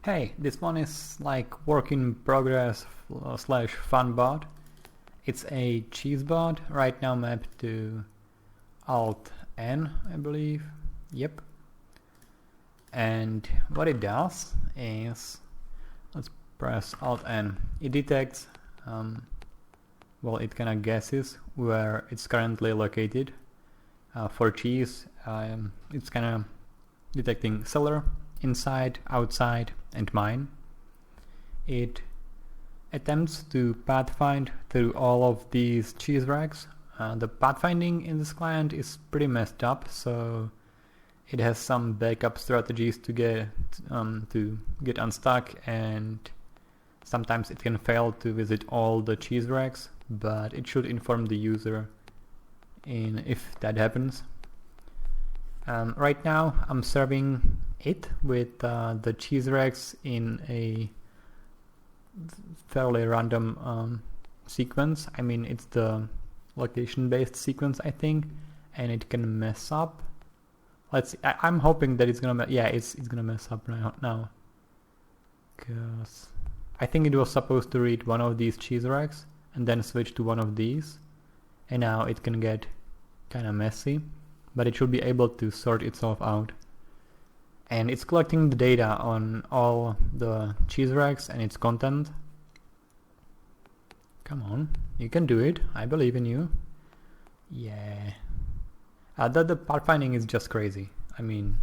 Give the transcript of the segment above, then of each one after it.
Hey, this one is like work in progress slash fun bot. It's a cheese bot right now mapped to Alt N, I believe. Yep. And what it does is, let's press Alt N. It detects, well, it kind of guesses where it's currently located. For cheese, it's kind of detecting seller, inside, outside, and mine. It attempts to pathfind through all of these cheese racks. The pathfinding in this client is pretty messed up, so it has some backup strategies to get unstuck, and sometimes it can fail to visit all the cheese racks, but it should inform the user if that happens. Right now I'm serving it with the cheese racks in a fairly random sequence. I mean, it's the location based sequence, I think, and it can mess up. Let's see. I'm hoping that it's gonna it's gonna mess up now, because I think it was supposed to read one of these cheese racks and then switch to one of these, and now it can get kind of messy, but it should be able to sort itself out. And it's collecting the data on all the cheese racks and its content. Come on, you can do it. I believe in you. Yeah. The pathfinding is just crazy. I mean,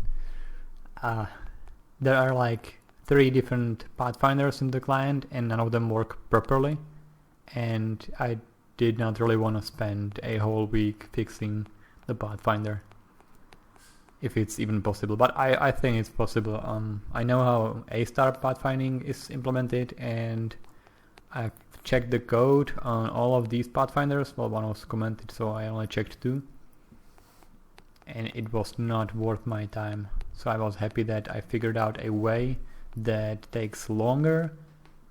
there are like 3 different pathfinders in the client and none of them work properly. And I did not really want to spend a whole week fixing the pathfinder, if it's even possible, but I think it's possible. I know how A-star pathfinding is implemented, and I've checked the code on all of these pathfinders. Well, one was commented, so I only checked 2, and it was not worth my time. So I was happy that I figured out a way that takes longer,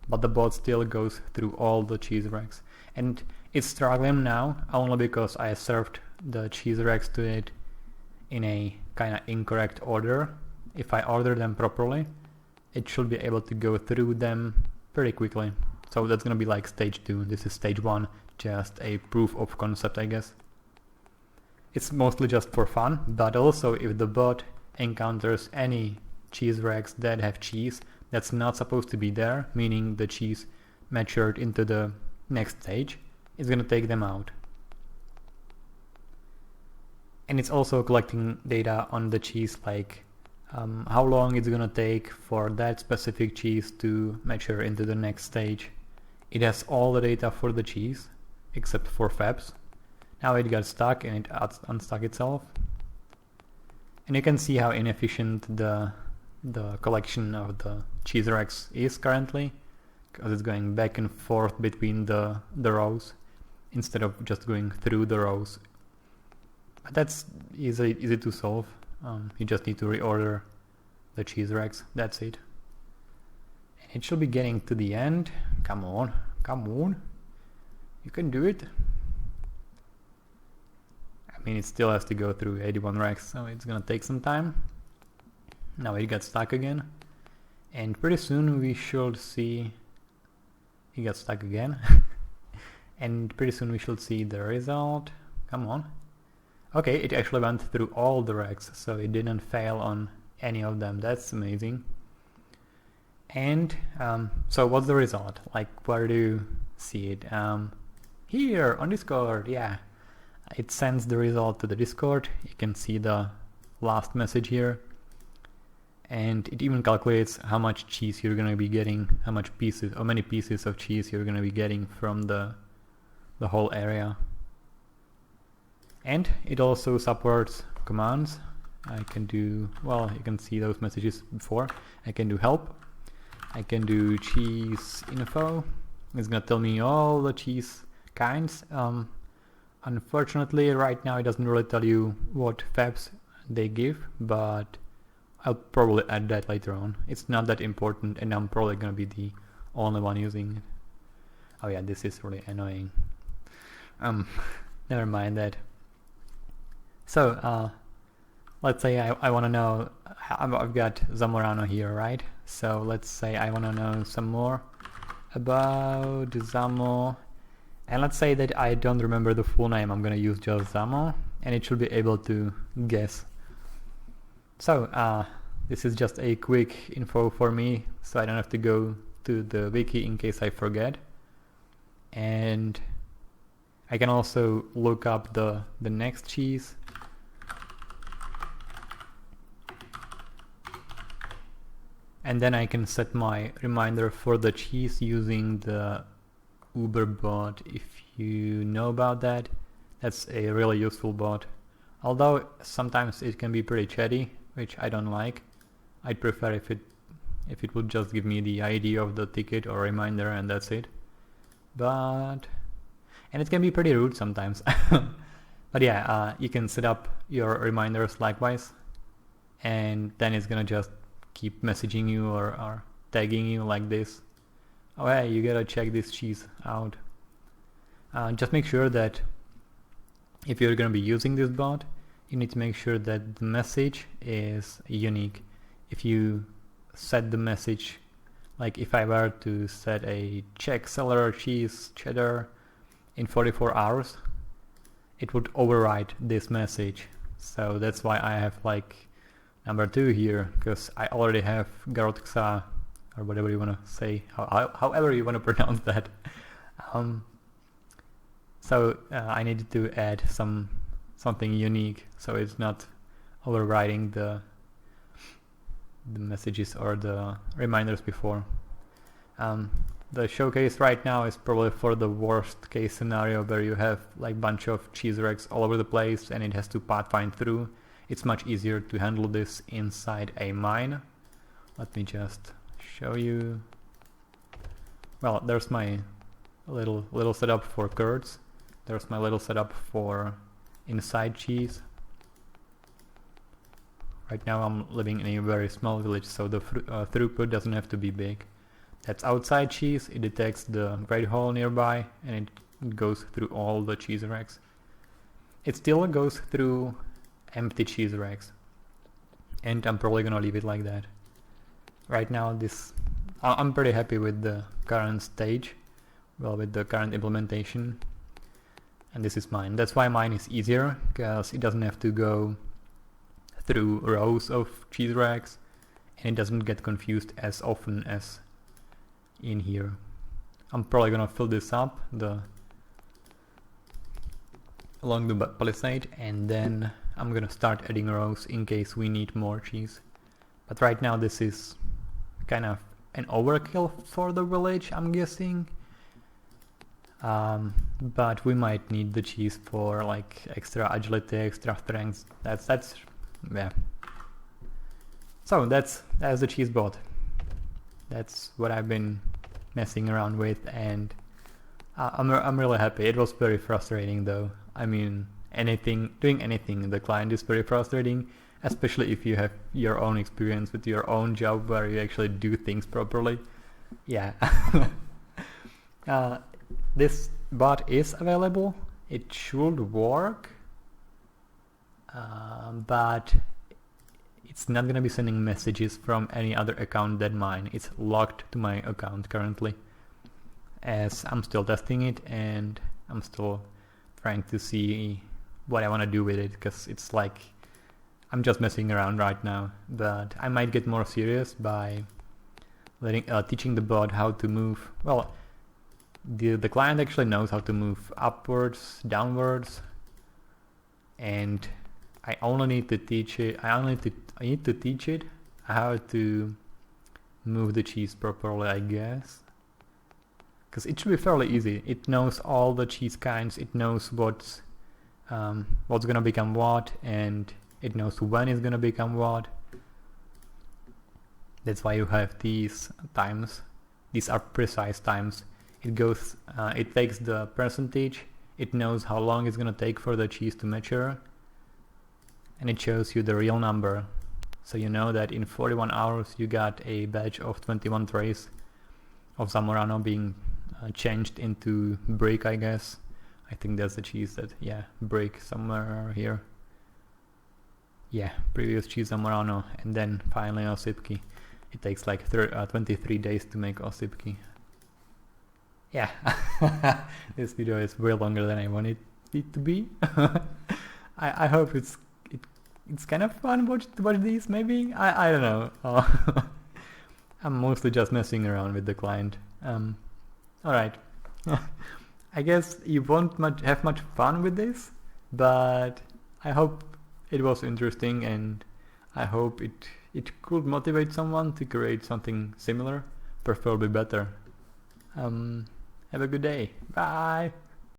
but the bot still goes through all the cheese racks. And it's struggling now only because I served the cheese racks to it in a kind of incorrect order. If I order them properly, it should be able to go through them pretty quickly. So that's gonna be like stage 2. This is stage 1, just a proof of concept, I guess. It's mostly just for fun, but also if the bot encounters any cheese racks that have cheese that's not supposed to be there, meaning the cheese matured into the next stage, it's gonna take them out. And it's also collecting data on the cheese, like how long it's gonna take for that specific cheese to mature into the next stage. It has all the data for the cheese except for fabs. Now it got stuck and it unstuck itself. And you can see how inefficient the collection of the cheese racks is currently, because it's going back and forth between the rows instead of just going through the rows. But that's easy to solve. You just need to reorder the cheese racks. That's it. And it should be getting to the end. Come on. You can do it. I mean, it still has to go through 81 racks, so it's gonna take some time. Now it got stuck again. And pretty soon we should see... He got stuck again. And pretty soon we should see the result. Come on. Okay, it actually went through all the racks, so it didn't fail on any of them. That's amazing. And so what's the result? Like, where do you see it? Here on Discord, yeah. It sends the result to the Discord. You can see the last message here. And it even calculates how much cheese you're gonna be getting, how many pieces of cheese you're gonna be getting from the whole area. And it also supports commands. I can do, well, you can see those messages before. I can do help. I can do cheese info. It's gonna tell me all the cheese kinds. Unfortunately, right now it doesn't really tell you what fabs they give, but I'll probably add that later on. It's not that important, and I'm probably gonna be the only one using it. Oh yeah, this is really annoying. Never mind that. So let's say I want to know, I've got Zamorano here, right? So let's say I want to know some more about Zamo, and let's say that I don't remember the full name. I'm gonna use just Zamo, and it should be able to guess. So this is just a quick info for me, so I don't have to go to the wiki in case I forget. And I can also look up the next cheese. And then I can set my reminder for the cheese using the Uber bot. If you know about that, that's a really useful bot. Although sometimes it can be pretty chatty, which I don't like. I'd prefer if it would just give me the ID of the ticket or reminder and that's it. And it can be pretty rude sometimes. But yeah, you can set up your reminders likewise, and then it's gonna just keep messaging you or tagging you like this. Oh hey, you gotta check this cheese out. Just make sure that if you're gonna be using this bot, you need to make sure that the message is unique. If you set the message, like if I were to set a check seller cheese cheddar in 44 hours, it would override this message. So that's why I have like number 2 here, because I already have Garotxa, or whatever you want to say, however you want to pronounce that. So I needed to add something unique, so it's not overriding the messages or the reminders before. The showcase right now is probably for the worst case scenario where you have like bunch of cheese racks all over the place and it has to pathfind through. It's much easier to handle this inside a mine. Let me just show you. Well, there's my little setup for curds. There's my little setup for inside cheese. Right now I'm living in a very small village, so the throughput doesn't have to be big. That's outside cheese. It detects the great hall nearby and it goes through all the cheese racks. It still goes through empty cheese racks, and I'm probably gonna leave it like that. Right now I'm pretty happy with the current stage, with the current implementation, and this is mine. That's why mine is easier, because it doesn't have to go through rows of cheese racks and it doesn't get confused as often as in here. I'm probably gonna fill this up along the palisade, and then I'm gonna start adding rows in case we need more cheese. But right now this is kind of an overkill for the village, I'm guessing. But we might need the cheese for like extra agility, extra strength. That's yeah. So that's the cheese bot. That's what I've been messing around with, and I'm really happy. It was very frustrating though. I mean, doing anything in the client is very frustrating, especially if you have your own experience with your own job where you actually do things properly. Yeah. This bot is available. It should work, but it's not gonna be sending messages from any other account than mine. It's locked to my account currently, as I'm still testing it and I'm still trying to see what I want to do with it, because it's like I'm just messing around right now. But I might get more serious by teaching the bot how to move. Well, the client actually knows how to move upwards, downwards, and I only need to teach it. I need to teach it how to move the cheese properly, I guess. Because it should be fairly easy. It knows all the cheese kinds. It knows what's gonna become what, and it knows when it's gonna become what. That's why you have these times. These are precise times. It takes the percentage. It knows how long it's gonna take for the cheese to mature, and it shows you the real number. So you know that in 41 hours you got a batch of 21 trays of Zamorano being changed into brick, I guess. I think that's the cheese that, yeah, brick somewhere here. yeah, previous cheese Murano, and then finally Osypki. It takes like 23 days to make Osypki. Yeah, this video is way longer than I wanted it to be. I hope it's kind of fun to watch these. Maybe I don't know. I'm mostly just messing around with the client. All right. I guess you won't have much fun with this, but I hope it was interesting, and I hope it could motivate someone to create something similar, preferably better. Have a good day. Bye.